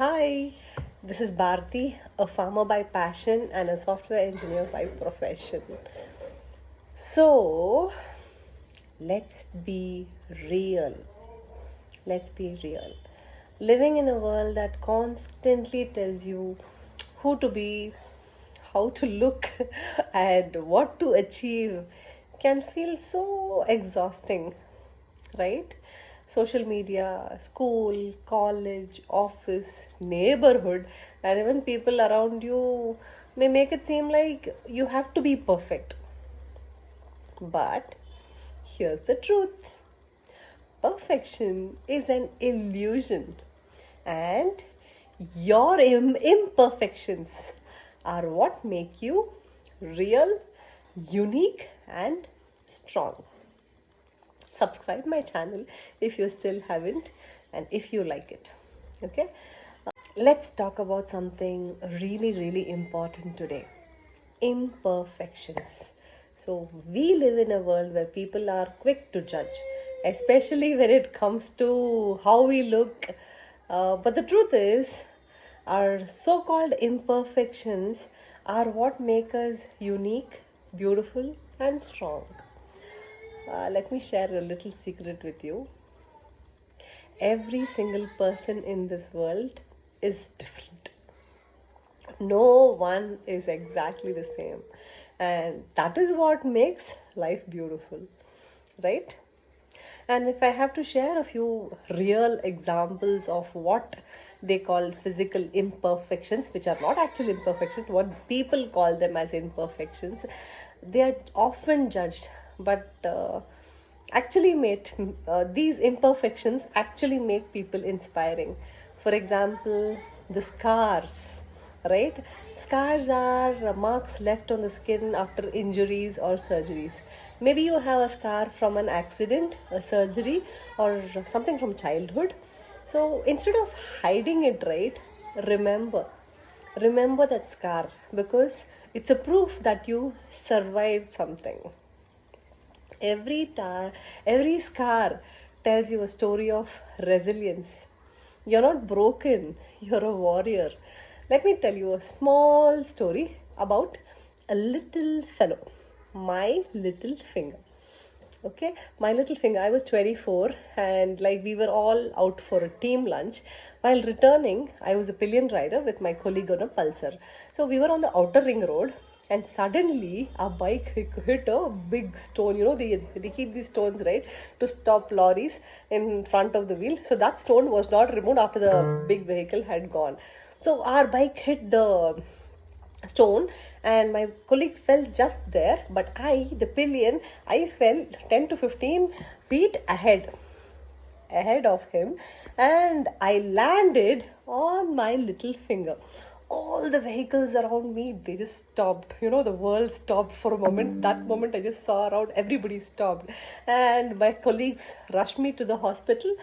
Hi, this is Bharti, a farmer by passion and a software engineer by profession. So, let's be real. Let's be real. Living in a world that constantly tells you who to be, how to look, and what to achieve can feel so exhausting, right? Social media, school, college, office, neighborhood, and even people around you may make it seem like you have to be perfect. But here's the truth: perfection is an illusion, and your imperfections are what make you real, unique, and strong. Subscribe my channel if you still haven't, and if you like it. Okay, let's talk about something really important today: imperfections. So we live in a world where people are quick to judge, especially when it comes to how we look. But the truth is, our so-called imperfections are what make us unique, beautiful, and strong. Let me share a little secret with you. Every single person in this world is different. No one is exactly the same. And that is what makes life beautiful, right? And if I have to share a few real examples of what they call physical imperfections, which are not actually imperfections, what people call them as imperfections, they are often judged, but actually made these imperfections actually make people inspiring. For example, the scars, right? Scars are marks left on the skin after injuries or surgeries. Maybe you have a scar from an accident, a surgery, or something from childhood. So instead of hiding it, right, remember remember that scar, because it's a proof that you survived something. Every scar tells you a story of resilience. You're not broken, you're a warrior. Let me tell you a small story about a little fellow, my little finger. Okay, my little finger. I was 24, and like we were all out for a team lunch. While returning, I was a pillion rider with my colleague on a pulsar. So we were on the outer ring road, and suddenly our bike hit a big stone. You know, they keep these stones, right, to stop lorries in front of the wheel. So that stone was not removed after the big vehicle had gone. So our bike hit the stone, and my colleague fell just there, but the pillion, I fell 10 to 15 feet ahead of him, and I landed on my little finger. All the vehicles around me, they just stopped. You know, the world stopped for a moment. That moment I just saw around, everybody stopped, and my colleagues rushed me to the hospital.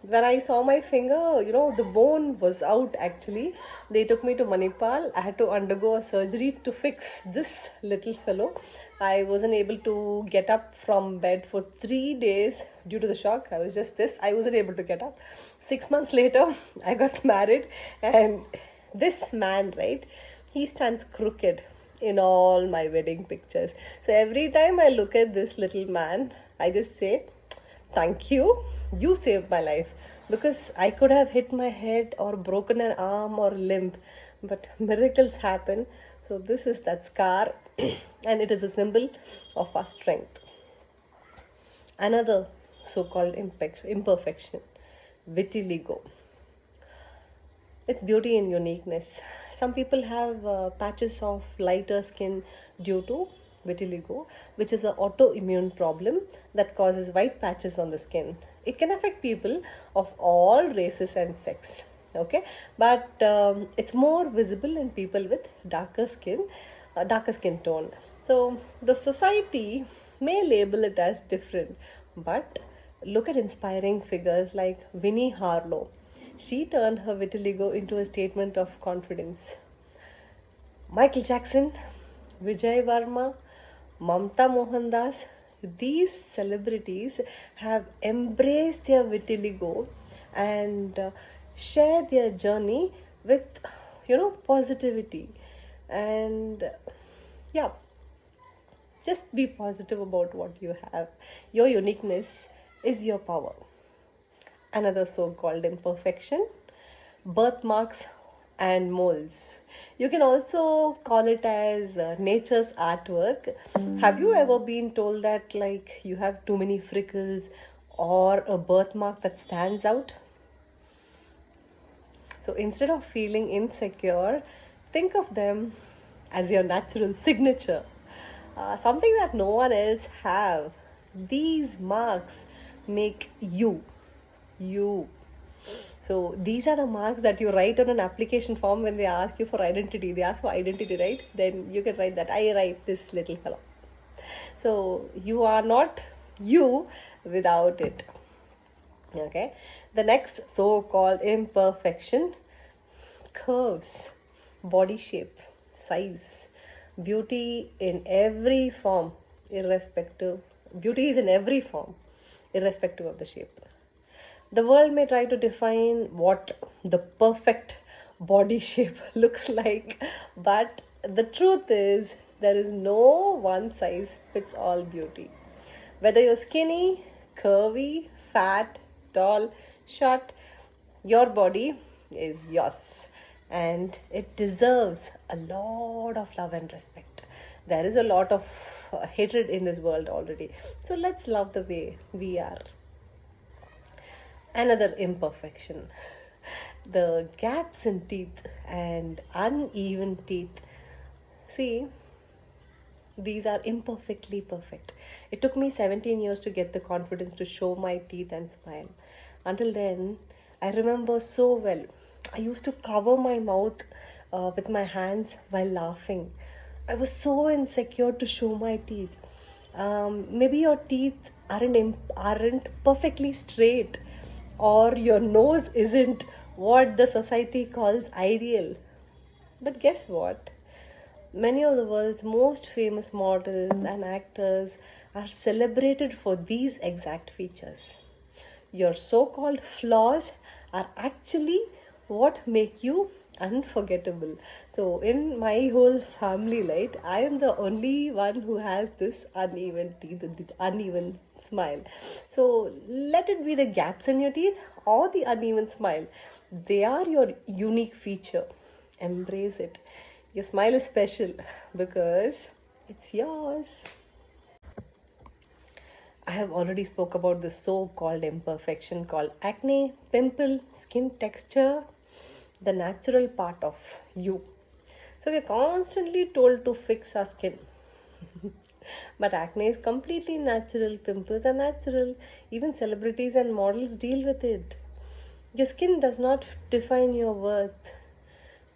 When I saw my finger, you know, the bone was out actually. They took me to Manipal. I had to undergo a surgery to fix this little fellow. I wasn't able to get up from bed for 3 days due to the shock. I was just this. I wasn't able to get up. 6 months later, I got married, and this man, right, he stands crooked in all my wedding pictures. So every time I look at this little man, I just say, thank you. You saved my life, because I could have hit my head or broken an arm or limb, but miracles happen. So this is that scar, and it is a symbol of our strength. Another so-called imperfection: vitiligo. It's beauty in uniqueness. Some people have patches of lighter skin due to vitiligo, which is an autoimmune problem that causes white patches on the skin. It can affect people of all races and sex. Okay, but it's more visible in people with darker skin tone. So the society may label it as different, but look at inspiring figures like Winnie Harlow. She turned her vitiligo into a statement of confidence. Michael Jackson, Vijay Varma, Mamta Mohandas, these celebrities have embraced their vitiligo, and share their journey with, positivity. And yeah, just be positive about what you have. Your uniqueness is your power. Another so called imperfection: birthmarks and moles. You can also call it as nature's artwork. Have you ever been told that, like, you have too many freckles or a birthmark that stands out? So instead of feeling insecure, think of them as your natural signature, something that no one else have. These marks make you. So these are the marks that you write on an application form when they ask you for identity. They ask for identity, right? Then you can write that I write this little fellow. So you are not you without it. Okay. The next so-called imperfection: curves, body shape, size, beauty in every form, irrespective. Beauty is in every form, irrespective of the shape. The world may try to define what the perfect body shape looks like, but the truth is, there is no one size fits all beauty. Whether you're skinny, curvy, fat, tall, short, your body is yours, and it deserves a lot of love and respect. There is a lot of hatred in this world already. So let's love the way we are. Another imperfection: the gaps in teeth and uneven teeth. See, these are imperfectly perfect. It took me 17 years to get the confidence to show my teeth and smile. Until then, I remember so well. I used to cover my mouth with my hands while laughing. I was so insecure to show my teeth. Maybe your teeth aren't perfectly straight, or your nose isn't what the society calls ideal. But guess what? Many of the world's most famous models and actors are celebrated for these exact features. Your so called flaws are actually what make you unforgettable. So, in my whole family, right, I am the only one who has this uneven teeth, the uneven smile. So, let it be the gaps in your teeth or the uneven smile, they are your unique feature. Embrace it. Your smile is special because it's yours. I have already spoke about the so-called imperfection called acne, pimple, skin texture, the natural part of you. So we're constantly told to fix our skin. But acne is completely natural, pimples are natural, even celebrities and models deal with it. Your skin does not define your worth.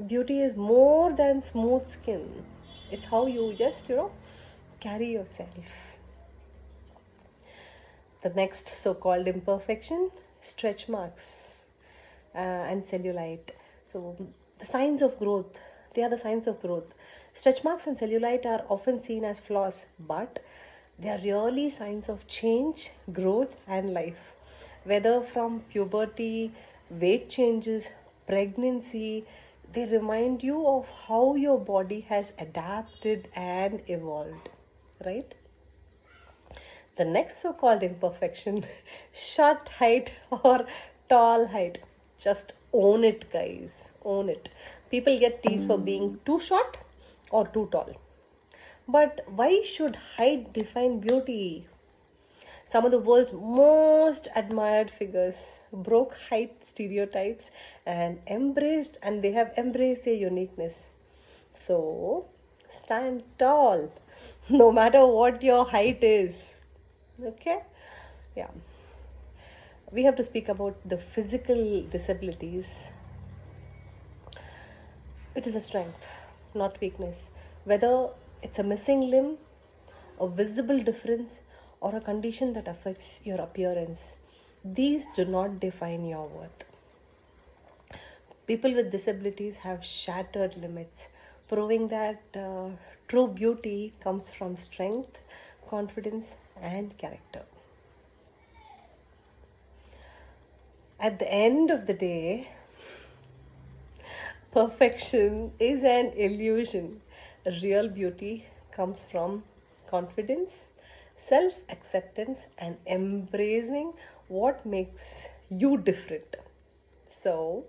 Beauty is more than smooth skin. It's how you just, carry yourself. The next so called imperfection: stretch marks and cellulite. So, the signs of growth, they are the signs of growth. Stretch marks and cellulite are often seen as flaws, but they are really signs of change, growth, and life. Whether from puberty, weight changes, pregnancy, they remind you of how your body has adapted and evolved, right? The next so called imperfection: short height or tall height. Just own it, guys. Own it. People get teased for being too short or too tall. But why should height define beauty? Some of the world's most admired figures broke height stereotypes and they have embraced their uniqueness. So stand tall, no matter what your height is. Okay? Yeah. We have to speak about the physical disabilities. It is a strength, not weakness. Whether it's a missing limb, a visible difference, or a condition that affects your appearance, these do not define your worth. People with disabilities have shattered limits, proving that true beauty comes from strength, confidence, and character. At the end of the day, Perfection is an illusion. Real beauty comes from confidence, self acceptance, and embracing what makes you different. So,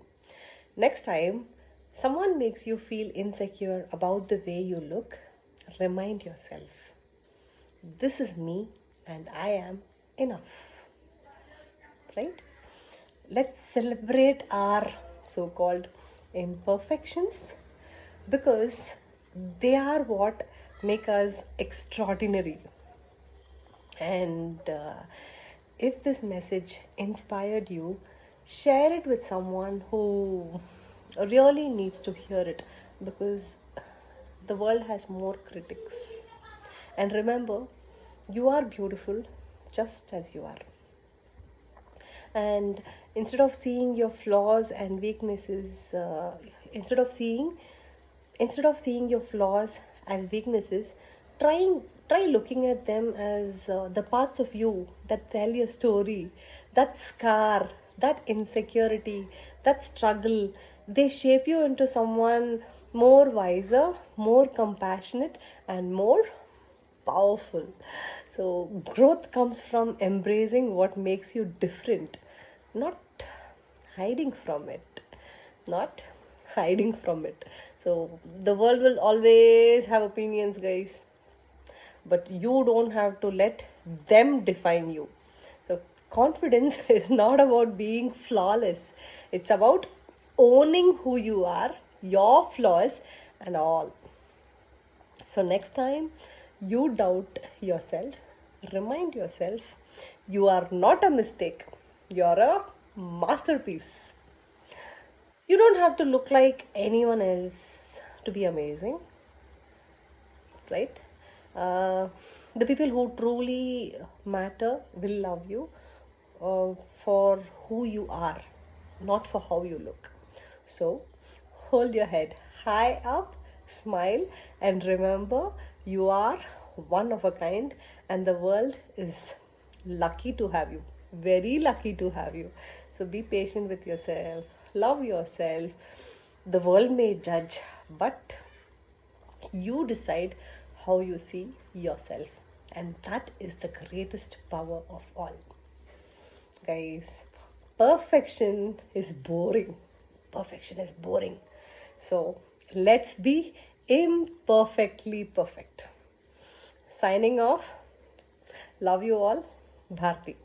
next time someone makes you feel insecure about the way you look, remind yourself, this is me and I am enough, right? Let's celebrate our so called imperfections because they are what make us extraordinary. And if this message inspired you, share it with someone who really needs to hear it because the world has more critics. And remember, you are beautiful just as you are. And instead of seeing your flaws and weaknesses, instead of seeing your flaws as weaknesses, try looking at them as the parts of you that tell your story, that scar, that insecurity, that struggle. They shape you into someone more wiser, more compassionate, and more powerful. So, growth comes from embracing what makes you different, not hiding from it. Not hiding from it. So, the world will always have opinions, guys, but you don't have to let them define you. So, confidence is not about being flawless, it's about owning who you are, your flaws, and all. So, next time you doubt yourself, remind yourself you are not a mistake, you're a masterpiece. You don't have to look like anyone else to be amazing, right? Uh, the people who truly matter will love you uh, for who you are, not for how you look. So, hold your head high up, smile, and remember you are one of a kind, and the world is lucky to have you. Very lucky to have you. So, be patient with yourself, love yourself. The world may judge, but you decide how you see yourself, and that is the greatest power of all. Guys, perfection is boring. Perfection is boring. So, let's be imperfectly perfect. Signing off. Love you all. Bharti.